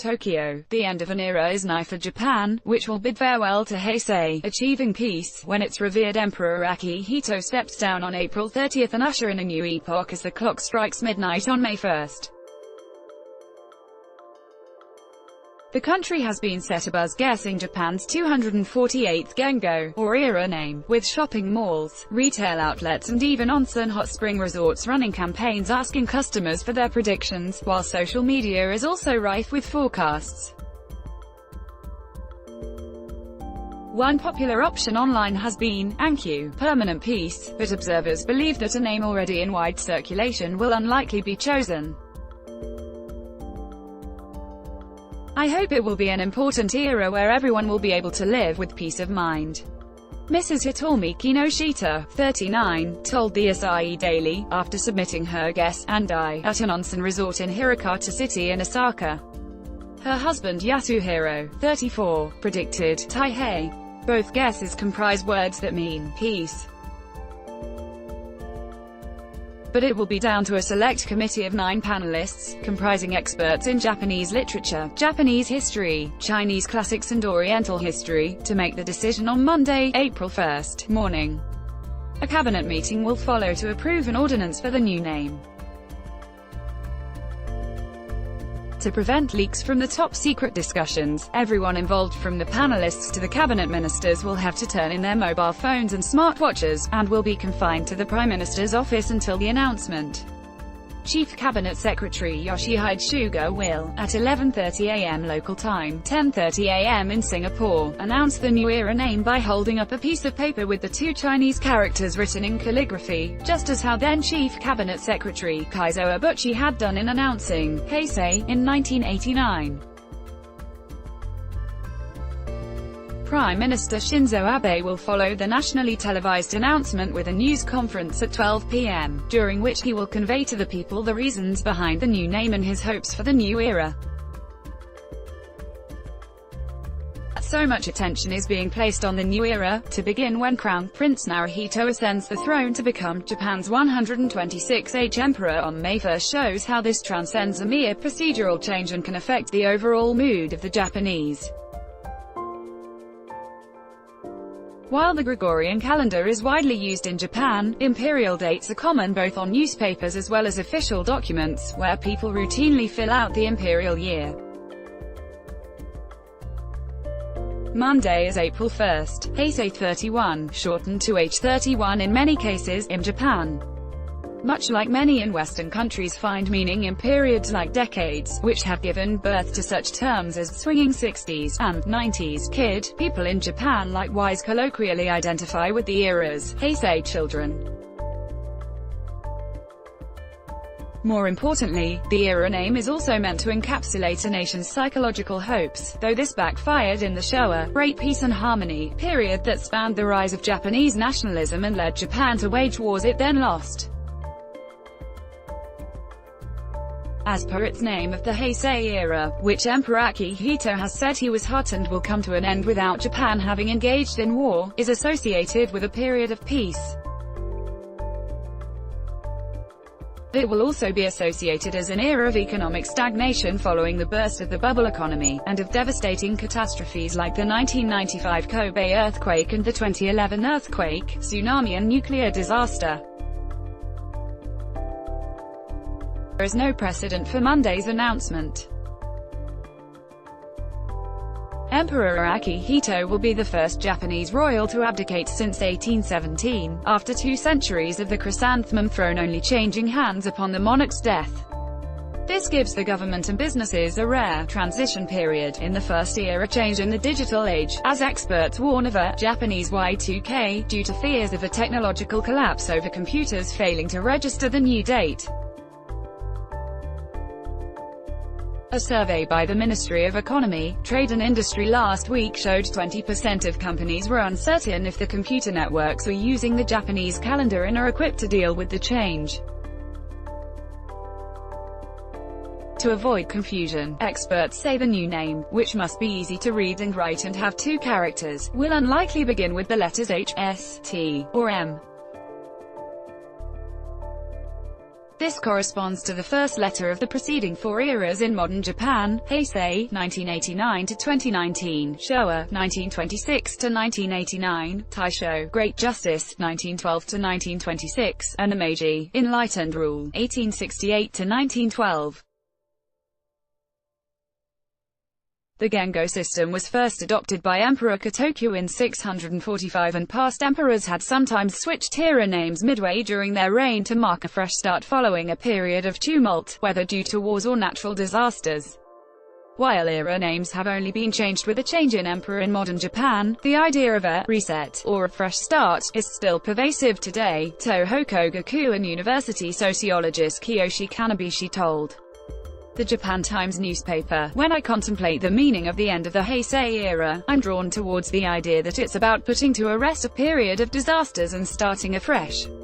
Tokyo. The end of an era is nigh for Japan, which will bid farewell to Heisei, achieving peace, when its revered Emperor Akihito steps down on April 30th and usher in a new epoch as the clock strikes midnight on May 1st. The country has been set abuzz guessing Japan's 248th gengo, or era name, with shopping malls, retail outlets and even onsen hot spring resorts running campaigns asking customers for their predictions, while social media is also rife with forecasts. One popular option online has been Ankyū, permanent peace, but observers believe that a name already in wide circulation will unlikely be chosen. I hope it will be an important era where everyone will be able to live with peace of mind. Mrs. Hitomi Kinoshita, 39, told the Asahi Daily, after submitting her guess and I at an onsen resort in Hirokata City in Osaka. Her husband Yasuhiro, 34, predicted Taihei. Both guesses comprise words that mean peace. But it will be down to a select committee of 9 panelists, comprising experts in Japanese literature, Japanese history, Chinese classics and Oriental history, to make the decision on Monday, April 1st, morning. A cabinet meeting will follow to approve an ordinance for the new name. To prevent leaks from the top-secret discussions, everyone involved from the panelists to the cabinet ministers will have to turn in their mobile phones and smartwatches, and will be confined to the Prime Minister's office until the announcement. Chief Cabinet Secretary Yoshihide Suga will, at 11:30 a.m. local time, 10:30 a.m. in Singapore, announce the new era name by holding up a piece of paper with the 2 Chinese characters written in calligraphy, just as how then Chief Cabinet Secretary Kaizo Abuchi had done in announcing Heisei in 1989. Prime Minister Shinzo Abe will follow the nationally televised announcement with a news conference at 12 p.m., during which he will convey to the people the reasons behind the new name and his hopes for the new era. So much attention is being placed on the new era, to begin when Crown Prince Naruhito ascends the throne to become Japan's 126th emperor on May 1st, shows how this transcends a mere procedural change and can affect the overall mood of the Japanese. While the Gregorian calendar is widely used in Japan, imperial dates are common both on newspapers as well as official documents, where people routinely fill out the imperial year. Monday is April 1st, Heisei 31, shortened to H31 in many cases, in Japan. Much like many in Western countries find meaning in periods like decades, which have given birth to such terms as swinging 60s and 90s kid, people in Japan likewise colloquially identify with the eras Heisei children. More importantly, the era name is also meant to encapsulate a nation's psychological hopes, though this backfired in the Showa, Great Peace and Harmony, period that spanned the rise of Japanese nationalism and led Japan to wage wars it then lost. As per its name of the Heisei era, which Emperor Akihito has said he was heartened will come to an end without Japan having engaged in war, is associated with a period of peace. It will also be associated as an era of economic stagnation following the burst of the bubble economy, and of devastating catastrophes like the 1995 Kobe earthquake and the 2011 earthquake, tsunami and nuclear disaster. There is no precedent for Monday's announcement. Emperor Akihito will be the first Japanese royal to abdicate since 1817, after 2 centuries of the chrysanthemum throne only changing hands upon the monarch's death. This gives the government and businesses a rare transition period in the first era change in the digital age, as experts warn of a Japanese Y2K, due to fears of a technological collapse over computers failing to register the new date. A survey by the Ministry of Economy, Trade and Industry last week showed 20% of companies were uncertain if the computer networks were using the Japanese calendar and are equipped to deal with the change. To avoid confusion, experts say the new name, which must be easy to read and write and have 2 characters, will unlikely begin with the letters H, S, T, or M. This corresponds to the first letter of the preceding four eras in modern Japan: Heisei, 1989 to 2019; Showa, 1926 to 1989; Taisho, Great Justice, 1912 to 1926; and the Meiji, Enlightened Rule, 1868 to 1912. The gengo system was first adopted by Emperor Akihito in 645, and past emperors had sometimes switched era names midway during their reign to mark a fresh start following a period of tumult, whether due to wars or natural disasters. While era names have only been changed with a change in emperor in modern Japan, the idea of a reset, or a fresh start, is still pervasive today, Tohoku Gakuin University sociologist Kiyoshi Kanabishi told the Japan Times newspaper, "When I contemplate the meaning of the end of the Heisei era, I'm drawn towards the idea that it's about putting to a rest a period of disasters and starting afresh.